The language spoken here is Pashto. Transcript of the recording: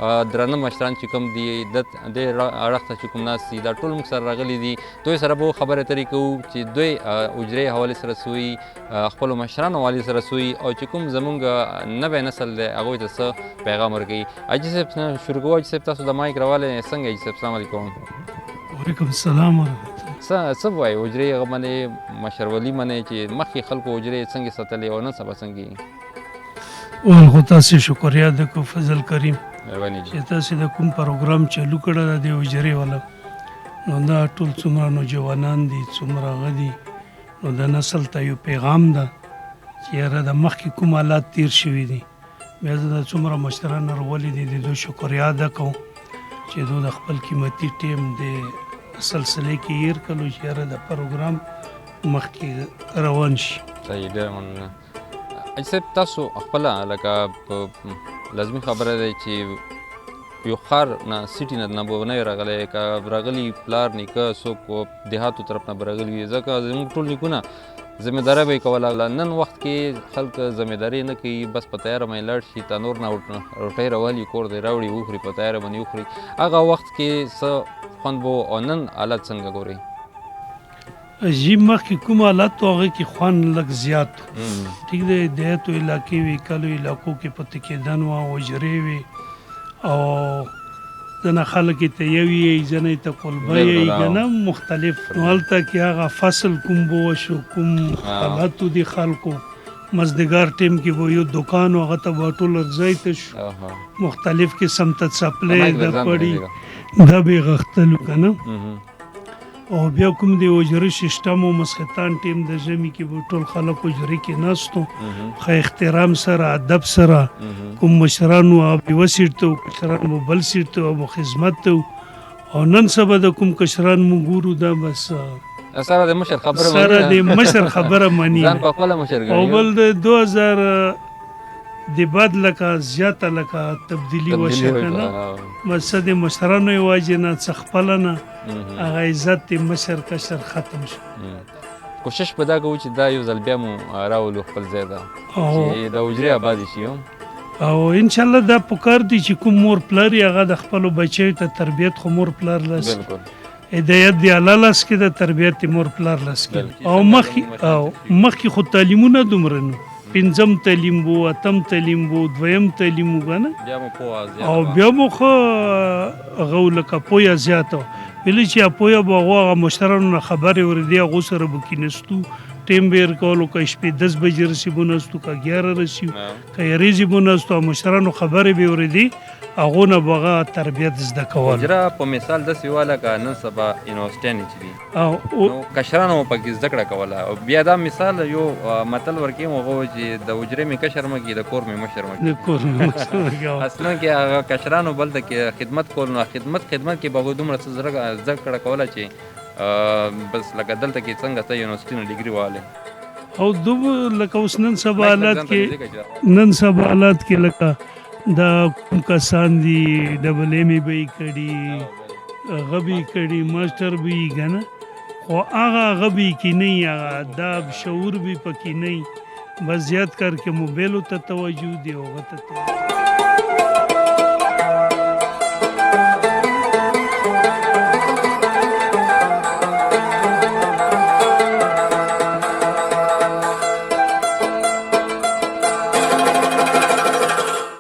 درانه مشران چې کوم دي د اړخ ته چې کوم ناست دي دا ټول موږ سره راغلي دي. دوی سره به خبرې اترې کوو چې دوی اجرې حوالې سره سوي خپلو مشرانو حوالې سره سوي او چې کوم زمونږ نوی نسل دی هغوی ته څه پیغام ورکوي. حاجي صاحب نه شروع کوو. حاجي صاحب تاسو د مایک راوالی څنګه حاجي صاحب؟ السلام علیکم. وعلیکم السلام ورحمة الله. څه وایي اجرې هغه منې مشرولي منې چې مخکې خلکو اجرې څنګه ساتلې او نن سبا څنګه؟ ول خو تاسې شکریا د کو فضل کریم مهرباني جي. چې تاسې د کوم پروګرام چالو کړی دی اجرې والا نو دا ټول څومره نوجوانان دي څومره هغه دي نو د نسل ته یو پیغام ده چې یاره د مخکې کوم حالات تیر شوي دي بیا زه د څومره مشران راولي دي د دوی شکریا ادا کوم چې دوی د خپل قیمتي ټیم د سلسلې کې هیر کړو چې یاره د پروګرام مخکې روان شي. صحیح، ډېر مننه. حاجي صاحب تاسو خپله لکه لازمي خبره ده چې یو ښار نه سیټي نه به نه وي راغلی که راغلي پلار نیکه څوک دیهاتو طرف نه به راغلي وي ځکه زموږ ټول نیکونه ذمهداري به یې کوله. نن وخت کې خلک ذمهداري نه کوي بس په تیاره باندې لاړ شي تنور نه روټۍ راولي کور دی راوړي وخوري په تیاره باندې وخوري. هغه وخت کې څه خوند به او نن حالت څنګه ګورئ؟ جی مخکې کوم حالات و هغه کې خوند لږ زیات ټیک دی. دیهاتو علاقې وي کلو علاقو کې پته کېدن وه اجرې وي او ځنه خلک یې ته یو یې ځنه یې ته کلبه یې که نه مختلف نو هلته کې هغه فصل کوم به وشو کوم حالاتو دي خلکو مزدګار ټیم کې به یو دوکان و هغه ته به ټول ځای ته شو مختلف قسم ته څپلۍ د پړي دا به یې غښتلو که نه او بیا کوم د اجرې سیسټم او مسخطان ټیم د ژمي کې به ټول خلک اجرې کې ناستو ښه احترام سره ادب سره کوم مشران وو یوه سیټ ته و کشران مو بل سیټ ته و خدمت ته او نن سبا د کوم کشران مو ګورو دا بس سره د مشر خبره سره د مشر خبره مني ځان په خپله مشر ګڼي. او بل د 2000 د بعد لکه زیاته لکه تبدیلی وشه که نه بس د مشرانو یې وجې نه څه خپله نه هغه عزت د مشر کشر ختم شو. کوشش به دا کوو چې دا یو ځل بیا مو راولو خپل ځای ته چې د اجرې ابادي شي او انشاءالله دا پکار دی چې کوم مور پلار یې هغه د خپلو بچیو ته تربیت خو مور پلار لاس هدایت دی الله لاس کې د تربیت دی مور پلار لاس کې او مخکې خو تعلیمونه دومره نه پنځم تعلیم بو اتم تعلیم بو دویم تعلیم و کنه او بیا مو خو هغه لکه پویه زیاته ویلې چې پویه به هغه مشترانو نه خبرې اورېدې هغو سره به کېنستو ټیم به یې کولو که شپې 10 بجې رسي به نستو که 11 رسي که یریزې به نستو او مشترانو خبرې به اورېدې هغو نه به هغه تربیت زده کول. اجره په مثال داسې واله که نن سبا یونیورسټیانې چې دي نو کشرانو مو پکې زده کړه کوله او بیا دا مثال یو متل ورکوي هغه چې د اجرې مې کشر مه کړي د کور مې مشر مه کړي. اصلا کې هغه کشرانو بل ته کې خدمت کول نو خدمت کې به هغوی دومره څه زده کړه کوله چې بس لکه دلته کې څنګه ته یونیورسټي نه ډګري والی او دوب لکه اوس نن سبا حالات کې لکه دا کوم کسان دي ډبل ایم ای به یې کړي هغه به یې کړي ماسټر به یې که نه خو هغه به یې کې نه هغه ادب شعور به پکې نه بس زیات کر کې موبایلو ته توجه دی هغه ته